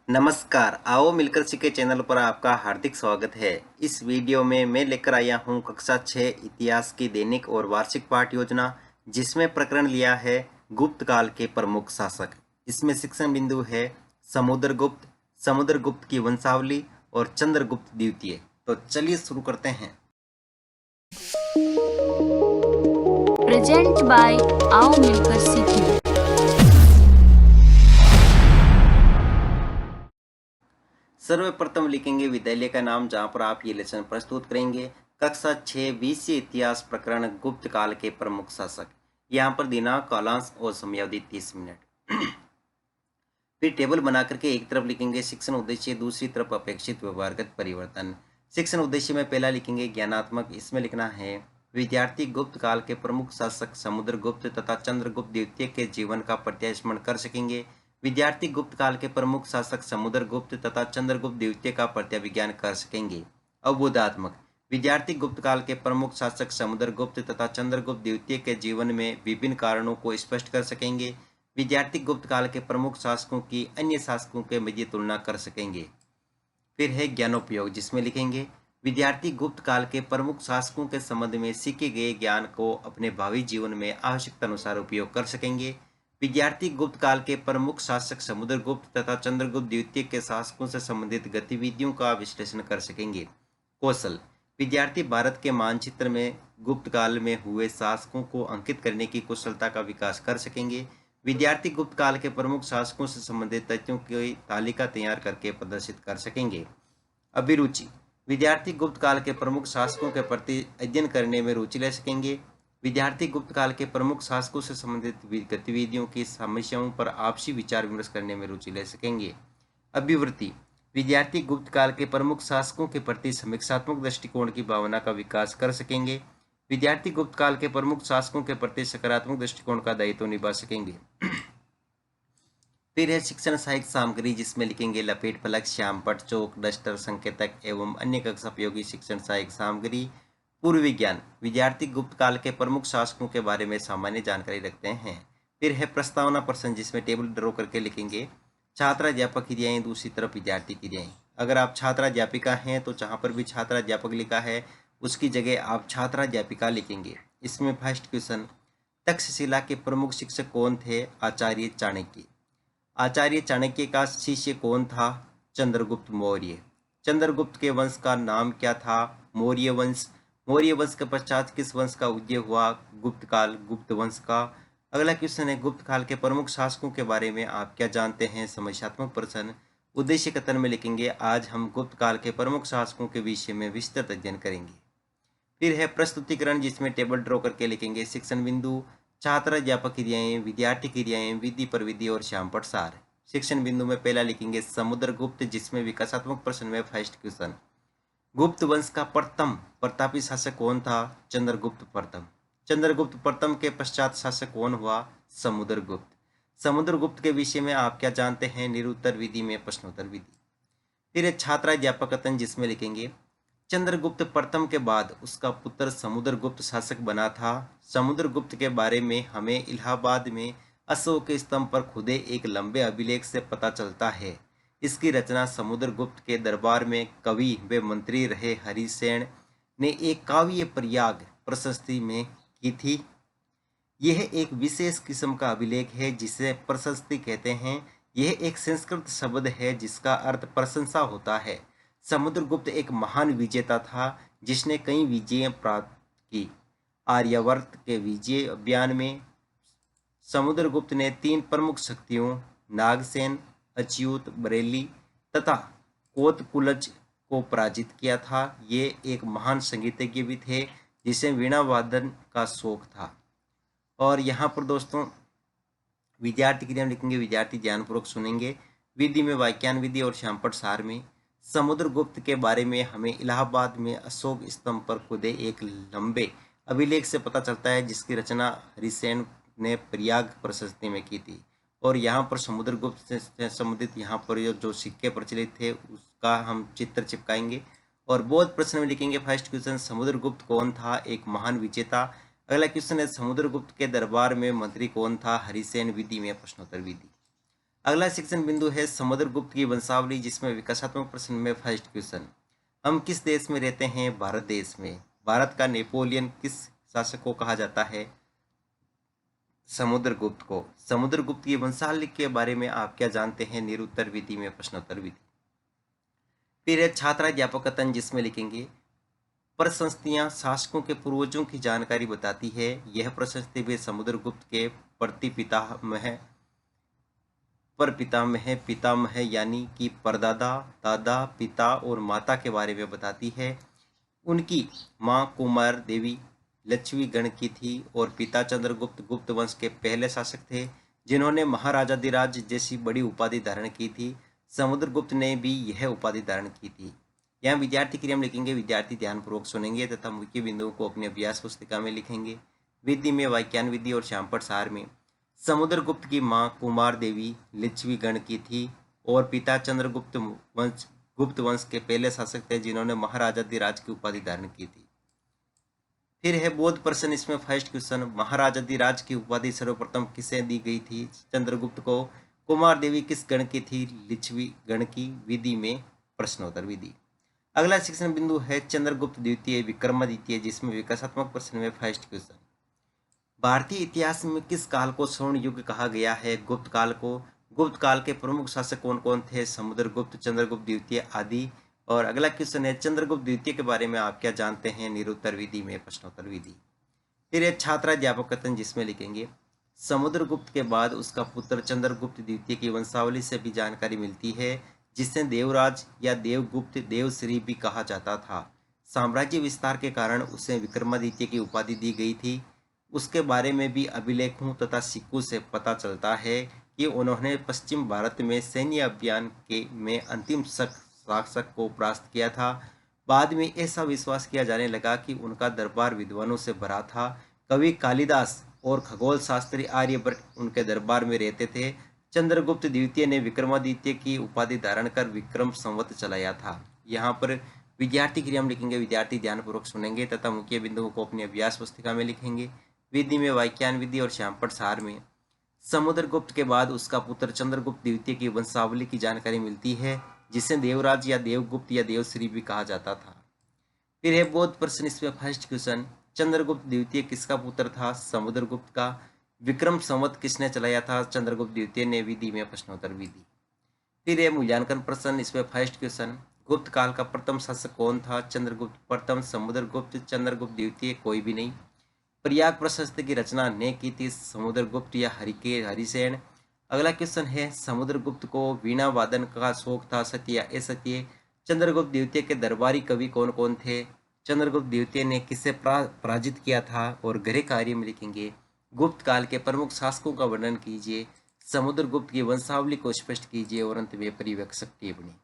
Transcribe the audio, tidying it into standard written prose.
नमस्कार, आओ मिलकर सीखे चैनल पर आपका हार्दिक स्वागत है। इस वीडियो में मैं लेकर आया हूं कक्षा 6 इतिहास की दैनिक और वार्षिक पाठ योजना, जिसमें प्रकरण लिया है गुप्त काल के प्रमुख शासक। इसमें शिक्षण बिंदु है समुद्रगुप्त की वंशावली और चंद्रगुप्त द्वितीय। तो चलिए शुरू करते हैं। प्रेजेंट बाय आओ मिलकर सीखें। सर्वप्रथम लिखेंगे विद्यालय का नाम जहां पर आप ये लेसन प्रस्तुत करेंगे। कक्षा 6 विषय इतिहास प्रकरण गुप्त काल के प्रमुख शासक। यहाँ पर दिनांक, कालांश और समयावधि 30 मिनट। फिर टेबल बना करके एक तरफ लिखेंगे शिक्षण उद्देश्य, दूसरी तरफ अपेक्षित व्यवहारगत परिवर्तन। शिक्षण उद्देश्य में पहला लिखेंगे ज्ञानात्मक। इसमें लिखना है विद्यार्थी गुप्त काल के प्रमुख शासक समुद्रगुप्त तथा चंद्रगुप्त द्वितीय के जीवन का प्रत्यास्मरण कर सकेंगे। विद्यार्थी गुप्त काल के प्रमुख शासक समुद्रगुप्त तथा चंद्रगुप्त द्वितीय का प्रत्याविज्ञान कर सकेंगे। अवबोधात्मक विद्यार्थी गुप्त काल के प्रमुख शासक समुद्रगुप्त तथा चंद्रगुप्त द्वितीय के जीवन में विभिन्न कारणों को स्पष्ट कर सकेंगे। विद्यार्थी गुप्त काल के प्रमुख शासकों की अन्य शासकों के मध्य तुलना कर सकेंगे। फिर है ज्ञानोपयोग, जिसमें लिखेंगे विद्यार्थी गुप्त काल के प्रमुख शासकों के संबंध में सीखे गए ज्ञान को अपने भावी जीवन में आवश्यकता अनुसार उपयोग कर सकेंगे। विद्यार्थी गुप्त काल के प्रमुख शासक समुद्रगुप्त तथा चंद्रगुप्त द्वितीय के शासकों से संबंधित गतिविधियों का विश्लेषण कर सकेंगे। कौशल विद्यार्थी भारत के मानचित्र में गुप्त काल में हुए शासकों को अंकित करने की कुशलता का विकास कर सकेंगे। विद्यार्थी गुप्त काल के प्रमुख शासकों से संबंधित तथ्यों की तालिका तैयार करके प्रदर्शित कर सकेंगे। अभिरुचि विद्यार्थी गुप्त काल के प्रमुख शासकों के प्रति अध्ययन करने में रुचि ले सकेंगे। विद्यार्थी गुप्त काल के प्रमुख शासकों से संबंधित गतिविधियों की समस्याओं पर आपसी विचार विमर्श करने में रुचि ले सकेंगे। अभिवृत्ति विद्यार्थी गुप्त काल के प्रमुख शासकों के प्रति समीक्षात्मक दृष्टिकोण की भावना का विकास कर सकेंगे। विद्यार्थी गुप्त काल के प्रमुख शासकों के प्रति सकारात्मक दृष्टिकोण का दायित्व निभा सकेंगे। फिर है शिक्षण सहायक सामग्री, जिसमें लिखेंगे लपेट फलक, श्यामपट्ट, चौक, डस्टर, संकेतक एवं अन्य कक्षा उपयोगी शिक्षण सहायक सामग्री। पूर्व विज्ञान विद्यार्थी गुप्त काल के प्रमुख शासकों के बारे में सामान्य जानकारी रखते हैं। फिर है प्रस्तावना प्रश्न, जिसमें टेबल ड्रॉ करके लिखेंगे छात्राध्यापक क्रियाएं, दूसरी तरफ विद्यार्थी क्रियाएं। अगर आप छात्राध्यापिका हैं तो जहां पर भी छात्राध्यापक लिखा है उसकी जगह आप छात्राध्यापिका लिखेंगे। इसमें फर्स्ट क्वेश्चन, तक्षशिला के प्रमुख शिक्षक कौन थे? आचार्य चाणक्य। आचार्य चाणक्य का शिष्य कौन था? चंद्रगुप्त मौर्य। चंद्रगुप्त के वंश का नाम क्या था? मौर्य वंश। मौर्य वंश के पश्चात किस वंश का उदय हुआ? गुप्त काल, गुप्त वंश का। अगला क्वेश्चन है गुप्त काल के प्रमुख शासकों के बारे में आप क्या जानते हैं? समस्यात्मक प्रश्न। उद्देश्य कथन में लिखेंगे आज हम गुप्त काल के प्रमुख शासकों के विषय में विस्तृत अध्ययन करेंगे। फिर है प्रस्तुतिकरण, जिसमें टेबल ड्रॉ करके लिखेंगे शिक्षण बिंदु, छात्राध्यापक क्रियाएं, विद्यार्थी क्रियाएं, विधि प्रविधि और श्यामपट्ट सार। शिक्षण बिंदु में पहला लिखेंगे समुद्रगुप्त, जिसमें विकासात्मक प्रश्न में फर्स्ट क्वेश्चन, गुप्त वंश का प्रथम प्रतापी शासक कौन था? चंद्रगुप्त प्रथम। चंद्रगुप्त प्रथम के पश्चात शासक कौन हुआ? समुद्रगुप्त। समुद्रगुप्त के विषय में आप क्या जानते हैं? निरुत्तर विधि में प्रश्नोत्तर विधि। फिर है छात्राध्यापक कथन, जिसमें लिखेंगे चंद्रगुप्त प्रथम के बाद उसका पुत्र समुद्रगुप्त शासक बना था। समुद्रगुप्त के बारे में हमें इलाहाबाद में अशोक स्तंभ पर खुदे एक लंबे अभिलेख से पता चलता है। इसकी रचना समुद्रगुप्त के दरबार में कवि व मंत्री रहे हरिसेन ने एक काव्य प्रयाग प्रशस्ति में की थी। यह एक विशेष किस्म का अभिलेख है जिसे प्रशस्ति कहते हैं। यह एक संस्कृत शब्द है जिसका अर्थ प्रशंसा होता है। समुद्रगुप्त एक महान विजेता था जिसने कई विजय प्राप्त की। आर्यावर्त के विजय अभियान में समुद्रगुप्त ने 3 प्रमुख शक्तियों नागसेन, अच्युत बरेली तथा कोतकुलज को पराजित किया था। ये एक महान संगीतज्ञ भी थे जिसे वीणा वादन का शौक था। और यहाँ पर दोस्तों विद्यार्थी क्रिया लिखेंगे, विद्यार्थी ध्यानपूर्वक सुनेंगे। विधि में वाक्यान विधि और श्यामपट्ट सार में समुद्रगुप्त के बारे में हमें इलाहाबाद में अशोक स्तंभ पर खुदे एक लंबे अभिलेख से पता चलता है जिसकी रचना हरिसेन ने प्रयाग प्रशस्ति में की थी। और यहाँ पर समुद्रगुप्त से संबंधित यहाँ पर जो सिक्के प्रचलित थे उसका हम चित्र चिपकाएंगे। और बोध प्रश्न में लिखेंगे फर्स्ट क्वेश्चन, समुद्रगुप्त कौन था? एक महान विजेता। अगला क्वेश्चन है समुद्रगुप्त के दरबार में मंत्री कौन था? हरिसेन। विधि में प्रश्नोत्तर विधि। अगला शिक्षण बिंदु है समुद्रगुप्त की वंशावली, जिसमें विकासात्मक प्रश्न में फर्स्ट क्वेश्चन। हम किस देश में रहते हैं? भारत देश में। भारत का नेपोलियन किस शासक को कहा जाता है? समुद्रगुप्त को। समुद्रगुप्त की वंशावली के बारे में आप क्या जानते हैं? निरुत्तर विधि में प्रश्नोत्तर विधि। फिर है छात्राध्यापक कथन, जिसमें लिखेंगे प्रशस्तियां शासकों के पूर्वजों की जानकारी बताती है। यह प्रशस्ति भी समुद्रगुप्त के पितामह पितामह यानी कि परदादा, दादा, पिता और माता के बारे में बताती है। उनकी माँ कुमार देवी लक्ष्मी गण की थी और पिता चंद्रगुप्त गुप्त वंश के पहले शासक थे, जिन्होंने महाराजाधिराज जैसी बड़ी उपाधि धारण की थी। समुद्रगुप्त ने भी यह उपाधि धारण की थी। यहाँ विद्यार्थी क्रिया में लिखेंगे, विद्यार्थी ध्यानपूर्वक सुनेंगे तथा मुख्य बिंदुओं को अपने अभ्यास पुस्तिका में लिखेंगे। विधि में वाक्यान विधि और श्यामपट सार में समुद्रगुप्त की माँ कुमार देवी लिच्छवी गण की थी और पिता चंद्रगुप्त गुप्त वंश के पहले शासक थे, जिन्होंने महाराजाधिराज की उपाधि धारण की थी। फिर है बोध प्रश्न, इसमें फर्स्ट क्वेश्चन, महाराजाधिराज की उपाधि सर्वप्रथम किसे दी गई थी? चंद्रगुप्त को। कुमार देवी किस गण की थी? लिच्छवी गण की। विधि में प्रश्नोत्तर विधि। अगला शिक्षण बिंदु है चंद्रगुप्त द्वितीय विक्रमादित्य, जिसमें विकासात्मक प्रश्न में फर्स्ट क्वेश्चन। भारतीय इतिहास में किस काल को स्वर्ण युग कहा गया है? गुप्त काल को। गुप्त काल के प्रमुख शासक कौन कौन थे? समुद्रगुप्त, चंद्रगुप्त द्वितीय आदि। और अगला क्वेश्चन है चंद्रगुप्त द्वितीय के बारे में आप क्या जानते हैं? निरुत्तर विधि में प्रश्नोत्तर विधि। फिर है छात्राध्यापक कथन, जिसमें लिखेंगे समुद्रगुप्त के बाद उसका पुत्र चंद्रगुप्त द्वितीय की वंशावली से भी जानकारी मिलती है, जिसे देवराज या देवगुप्त देवश्री भी कहा जाता था। साम्राज्य विस्तार के कारण उसे विक्रमादित्य की उपाधि दी गई थी। उसके बारे में भी अभिलेखों तथा सिक्कों से पता चलता है कि उन्होंने पश्चिम भारत में सैन्य अभियान के में अंतिम शासक को परास्त किया था। बाद में ऐसा विश्वास किया जाने लगा कि उनका दरबार विद्वानों से भरा था। कवि कालिदास और खगोल शास्त्री आर्यभट्ट उनके दरबार में रहते थे। चंद्रगुप्त द्वितीय ने विक्रमादित्य की उपाधि धारण कर विक्रम संवत चलाया था। यहाँ पर विद्यार्थी क्रिया में लिखेंगे, विद्यार्थी ध्यानपूर्वक सुनेंगे तथा मुख्य बिंदुओं को अपनी अभ्यास पुस्तिका में लिखेंगे। विधि में वाक्यान विधि और श्यामपट सार में समुद्रगुप्त के बाद उसका पुत्र चंद्रगुप्त द्वितीय की वंशावली की जानकारी मिलती है, जिसे देवराज या देवगुप्त या देवश्री भी कहा जाता था। फिर है बोध प्रश्न, इसमें फर्स्ट क्वेश्चन, चंद्रगुप्त द्वितीय किसका पुत्र था? समुद्रगुप्त का। विक्रम संवत किसने चलाया था? चंद्रगुप्त द्वितीय ने। विधि में प्रश्नोत्तर विधि। फिर है मूल्यांकन प्रश्न, इसमें फर्स्ट क्वेश्चन, गुप्त काल का प्रथम शासक कौन था? चंद्रगुप्त प्रथम, समुद्रगुप्त, चंद्रगुप्त द्वितीय, कोई भी नहीं। प्रयाग प्रशस्ति की रचना ने की थी? समुद्रगुप्त या हरिसेन। अगला क्वेश्चन है समुद्रगुप्त को वीणा वादन का शौक था, सत्य या असत्य? चंद्रगुप्त द्वितीय के दरबारी कवि कौन कौन थे? चंद्रगुप्त द्वितीय ने किसे पराजित किया था? और गृह कार्य में लिखेंगे गुप्त काल के प्रमुख शासकों का वर्णन कीजिए, समुद्रगुप्त की वंशावली को स्पष्ट कीजिए और अंत में परिव्यक्त टिप्पणी।